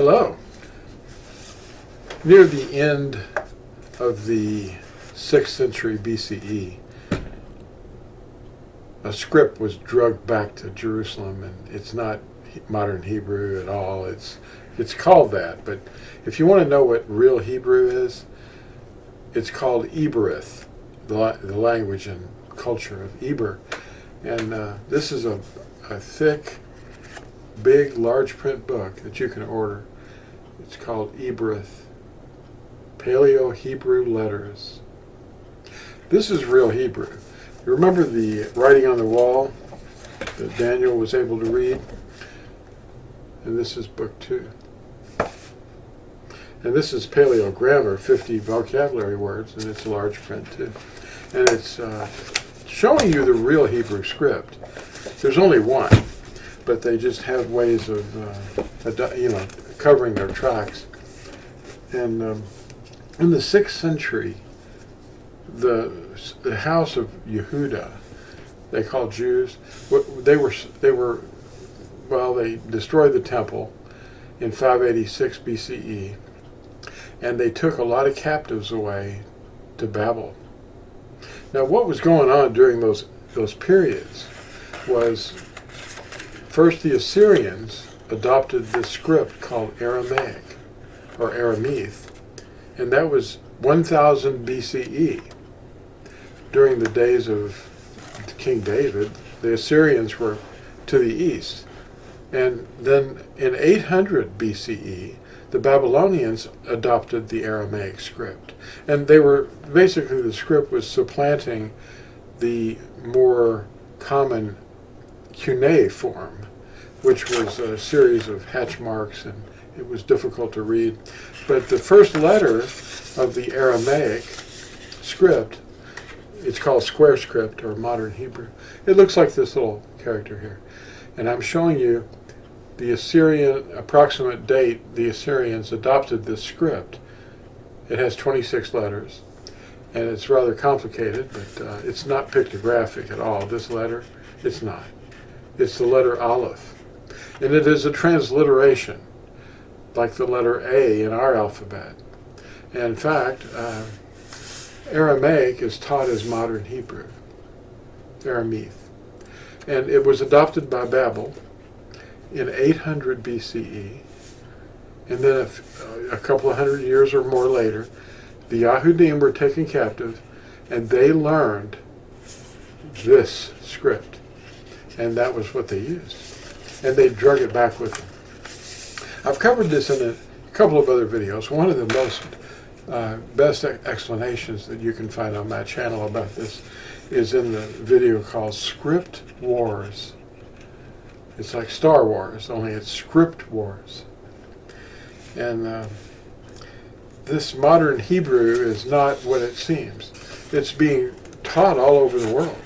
Hello. Near the end of the 6th century BCE, a script was dragged back to Jerusalem, and it's not modern Hebrew at all. It's called that, but if you want to know what real Hebrew is, it's called Eberith, the language and culture of Eber. And this is a thick, big, large print book that you can order. It's called Eberith, Paleo-Hebrew Letters. This is real Hebrew. You remember the writing on the wall that Daniel was able to read? And this is book 2. And this is Paleo Grammar, 50 vocabulary words, and it's large print too. And it's showing you the real Hebrew script. There's only one, but they just have ways of, covering their tracks. And in the 6th century, the house of Yehuda, they called Jews, they destroyed the temple in 586 BCE, and they took a lot of captives away to Babel. Now, what was going on during those periods was, first the Assyrians adopted this script called Aramaic, or Aramith, and that was 1000 BCE. During the days of King David, the Assyrians were to the east. And then in 800 BCE, the Babylonians adopted the Aramaic script. And basically the script was supplanting the more common cuneiform, which was a series of hatch marks, and it was difficult to read. But the first letter of the Aramaic script, it's called square script or modern Hebrew. It looks like this little character here. And I'm showing you the Assyrian approximate date the Assyrians adopted this script. It has 26 letters, and it's rather complicated, but it's not pictographic at all. This letter, it's not. It's the letter Aleph. And it is a transliteration, like the letter A in our alphabet. And in fact, Aramaic is taught as modern Hebrew, Aramith. And it was adopted by Babel in 800 BCE. And then a couple of hundred years or more later, the Yahudim were taken captive, and they learned this script. And that was what they used. And they drug it back with them. I've covered this in a couple of other videos. One of the most best explanations that you can find on my channel about this is in the video called Script Wars. It's like Star Wars, only it's Script Wars. And this modern Hebrew is not what it seems. It's being taught all over the world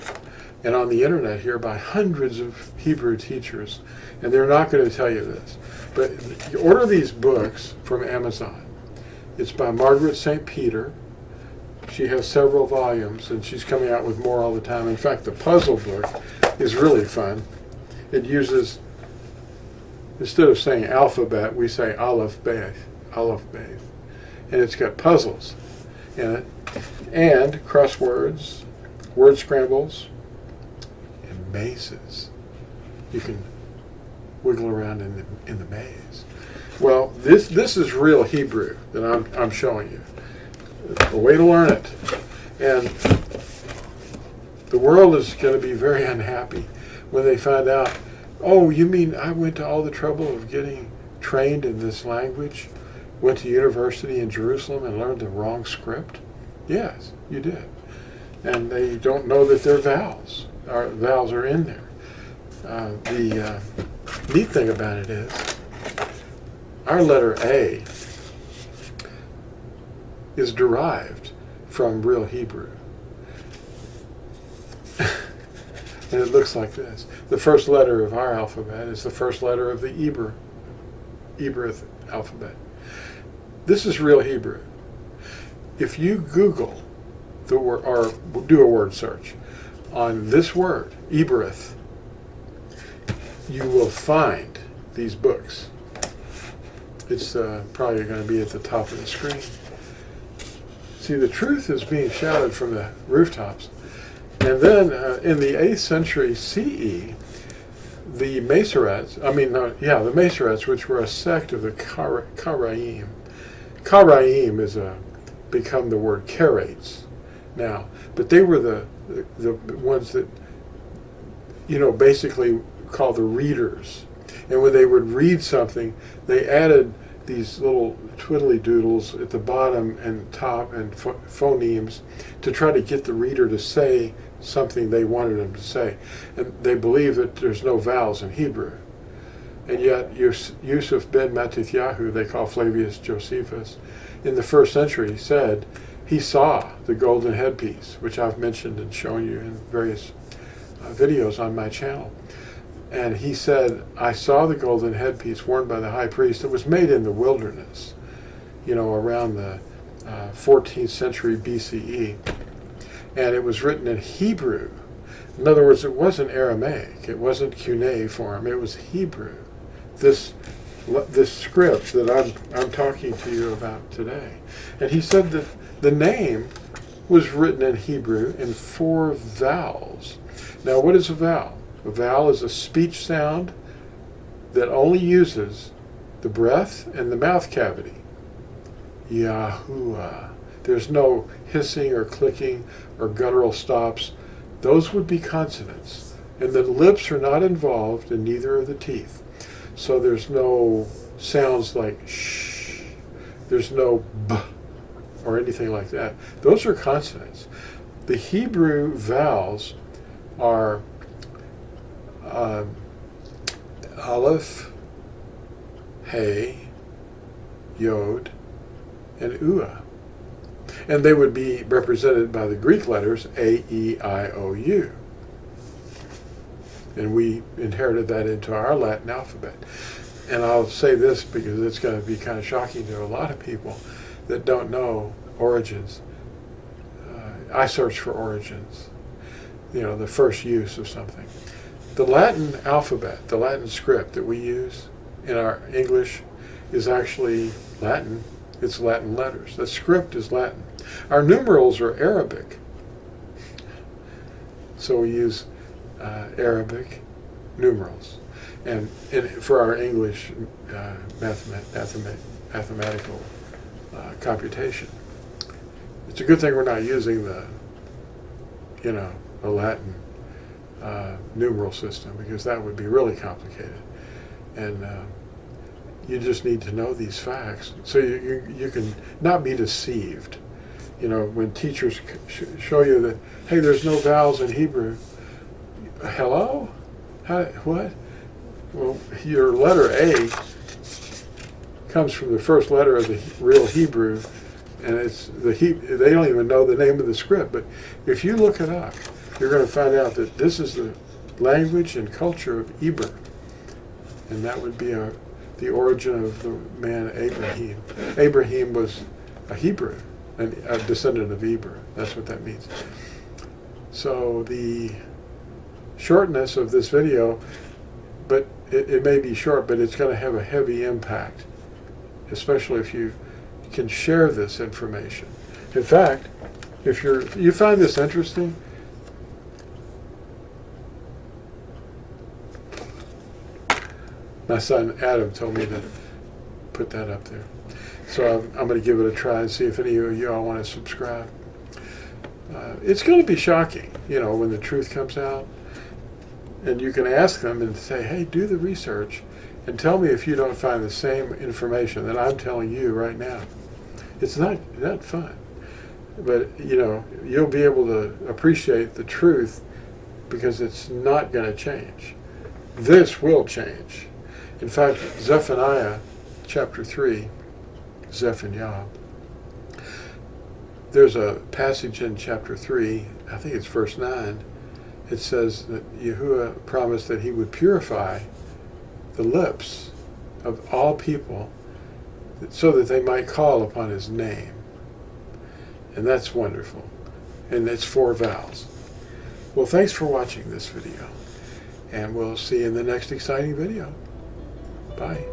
and on the internet here by hundreds of Hebrew teachers, and they're not going to tell you this. But you order these books from Amazon. It's by Margaret St. She has several volumes, and she's coming out with more all the time. In fact, the puzzle book is really fun. It uses, instead of saying alphabet, we say Aleph Beth. And it's got puzzles in it, and crosswords, word scrambles, and mazes. You can wiggle around in the maze. Well, this is real Hebrew that I'm showing you. A way to learn it. And the world is going to be very unhappy when they find out, oh, you mean I went to all the trouble of getting trained in this language, went to university in Jerusalem and learned the wrong script? Yes, you did. And they don't know that they're vowels. Our vowels are in there. The neat thing about it is, our letter A is derived from real Hebrew. And it looks like this. The first letter of our alphabet is the first letter of the Eberith alphabet. This is real Hebrew. If you Google the word, or do a word search on this word, Eberith, you will find these books. It's probably going to be at the top of the screen. See, the truth is being shouted from the rooftops. And then in the 8th century CE, the Masoretes, the Masoretes, which were a sect of the Karaim. Karaim is become the word Karaites now, but they were the ones that, basically called the readers. And when they would read something, they added these little twiddly doodles at the bottom and top and phonemes to try to get the reader to say something they wanted them to say. And they believe that there's no vowels in Hebrew. And yet Yusuf ben Matithyahu, they call Flavius Josephus, in the 1st century said he saw the golden headpiece, which I've mentioned and shown you in various videos on my channel. And he said, I saw the golden headpiece worn by the high priest. It was made in the wilderness, around the 14th century BCE. And it was written in Hebrew. In other words, it wasn't Aramaic. It wasn't cuneiform. It was Hebrew. This script that I'm talking to you about today. And he said that the name was written in Hebrew in 4 vowels. Now, what is a vowel? A vowel is a speech sound that only uses the breath and the mouth cavity. Yahuwah. There's no hissing or clicking or guttural stops. Those would be consonants. And the lips are not involved in neither of the teeth. So there's no sounds like shh. There's no b or anything like that. Those are consonants. The Hebrew vowels are Aleph, Hey, Yod, and Ua. And they would be represented by the Greek letters A, E, I, O, U. And we inherited that into our Latin alphabet. And I'll say this because it's going to be kind of shocking to a lot of people that don't know origins. I search for origins, the first use of something. The Latin alphabet, the Latin script that we use in our English is actually Latin. It's Latin letters. The script is Latin. Our numerals are Arabic. So we use Arabic numerals. And for our English mathematical computation. It's a good thing we're not using the Latin numeral system, because that would be really complicated. And you just need to know these facts so you can not be deceived. When teachers show you that, hey, there's no vowels in Hebrew. Hello? What? Well, your letter A comes from the first letter of the real Hebrew, and it's they don't even know the name of the script. But if you look it up, you're going to find out that this is the language and culture of Eber, and that would be the origin of the man Abraham. Abraham was a Hebrew, and a descendant of Eber. That's what that means. So the shortness of this video, but it may be short, but it's going to have a heavy impact, especially if you can share this information. In fact, if you find this interesting, my son Adam told me to put that up there. So I'm going to give it a try and see if any of you all want to subscribe. It's going to be shocking, when the truth comes out. And you can ask them and say, hey, do the research and tell me if you don't find the same information that I'm telling you right now. It's not fun. But, you'll be able to appreciate the truth because it's not going to change. This will change. In fact, Zephaniah chapter 3, Zephaniah, there's a passage in chapter 3, I think it's verse 9, it says that Yahuwah promised that he would purify the lips of all people so that they might call upon his name. And that's wonderful. And it's 4 vowels. Well, thanks for watching this video. And we'll see you in the next exciting video. Bye.